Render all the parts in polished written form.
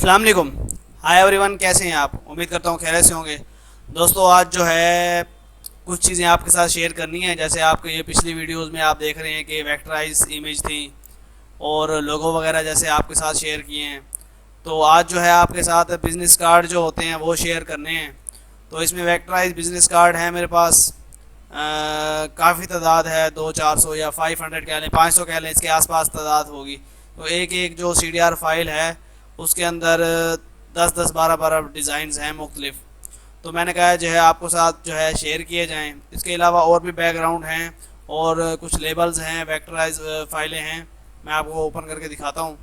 अस्सलाम वालेकुम। Hi everyone, कैसे हैं आप? उम्मीद करता हूँ खैरियत से होंगे। दोस्तों, आज जो है कुछ चीज़ें आपके साथ शेयर करनी है। जैसे आपके ये पिछली वीडियोस में आप देख रहे हैं कि वेक्टराइज इमेज थी और लोगो वगैरह जैसे आपके साथ शेयर किए हैं। तो आज जो है आपके साथ बिज़नेस कार्ड जो होते हैं वो शेयर करने हैं। तो इसमें वेक्टराइज बिज़नेस कार्ड है मेरे पास। काफ़ी तादाद है, 200-400 या 500 कह लें, 500 कह लें, इसके आसपास तादाद होगी। तो एक एक जो CDR फाइल है उसके अंदर 10-10, 12-12 डिज़ाइंस हैं मुख्तलिफ। तो मैंने कहा जो है आपको साथ जो है शेयर किए जाएं। इसके अलावा और भी बैकग्राउंड हैं और कुछ लेबल्स हैं, वेक्टराइज फाइलें हैं। मैं आपको ओपन करके दिखाता हूँ।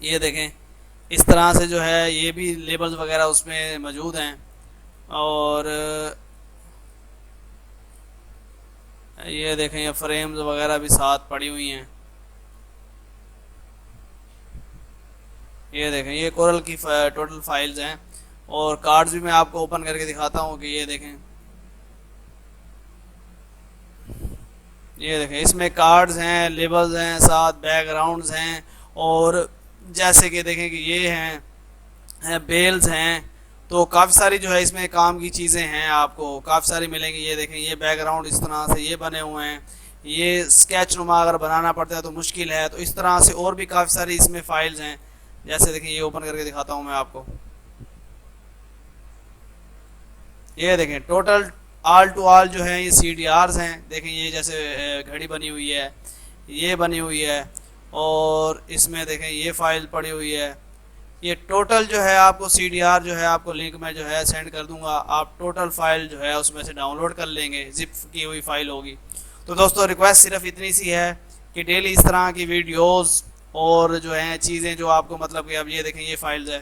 ये देखें, इस तरह से जो है ये भी लेबल्स वगैरह उसमें मौजूद हैं। और ये देखें, ये फ्रेम्स वगैरह भी साथ पड़ी हुई हैं। ये देखें, ये कोरल की टोटल फाइल्स हैं। और कार्ड्स भी मैं आपको ओपन करके दिखाता हूँ कि ये देखें, ये देखें, इसमें कार्ड्स हैं, लेबल्स हैं, साथ बैकग्राउंड्स हैं। और जैसे कि देखें कि ये हैं बेल्स हैं। तो काफ़ी सारी जो है इसमें काम की चीज़ें हैं, आपको काफ़ी सारी मिलेंगी। ये देखें, ये बैकग्राउंड इस तरह से ये बने हुए हैं। ये स्केच नुमा अगर बनाना पड़ता है तो मुश्किल है। तो इस तरह से और भी काफ़ी सारी इसमें फ़ाइल्स हैं। जैसे देखें, ये ओपन करके दिखाता हूँ मैं आपको। ये देखें, टोटल ऑल टू ऑल जो है ये CDRs हैं। देखें, ये जैसे घड़ी बनी हुई है, ये बनी हुई है। और इसमें देखें ये फ़ाइल पड़ी हुई है। ये टोटल जो है आपको CDR जो है आपको लिंक में जो है सेंड कर दूंगा। आप टोटल फाइल जो है उसमें से डाउनलोड कर लेंगे, जिप की हुई फाइल होगी। तो दोस्तों, रिक्वेस्ट सिर्फ इतनी सी है कि डेली इस तरह की वीडियोस और जो है चीज़ें जो आपको मतलब कि अब ये देखें, ये फाइल्स है,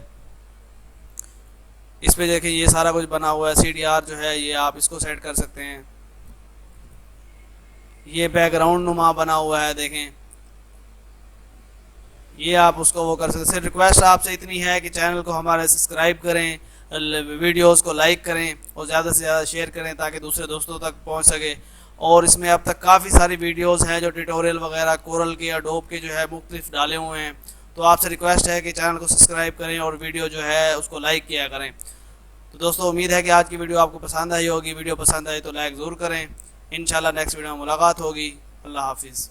इस पे देखें ये सारा कुछ बना हुआ है। CDR जो है ये आप इसको सेट कर सकते हैं। ये बैकग्राउंड नुमा बना हुआ है, देखें, ये आप उसको वो कर सकते हैं। सिर्फ रिक्वेस्ट आपसे इतनी है कि चैनल को हमारे सब्सक्राइब करें, वीडियोस को लाइक करें और ज़्यादा से ज़्यादा शेयर करें ताकि दूसरे दोस्तों तक पहुंच सके। और इसमें अब तक काफ़ी सारी वीडियोस हैं जो ट्यूटोरियल वगैरह कोरल के, अडोब के जो है मुख्तलिफ डाले हुए हैं। तो आपसे रिक्वेस्ट है कि चैनल को सब्सक्राइब करें और वीडियो जो है उसको लाइक किया करें। तो दोस्तों, उम्मीद है कि आज की वीडियो आपको पसंद आई होगी। वीडियो पसंद आई तो लाइक ज़रूर करें। इंशाल्लाह नेक्स्ट वीडियो में मुलाकात होगी। अल्लाह हाफिज़।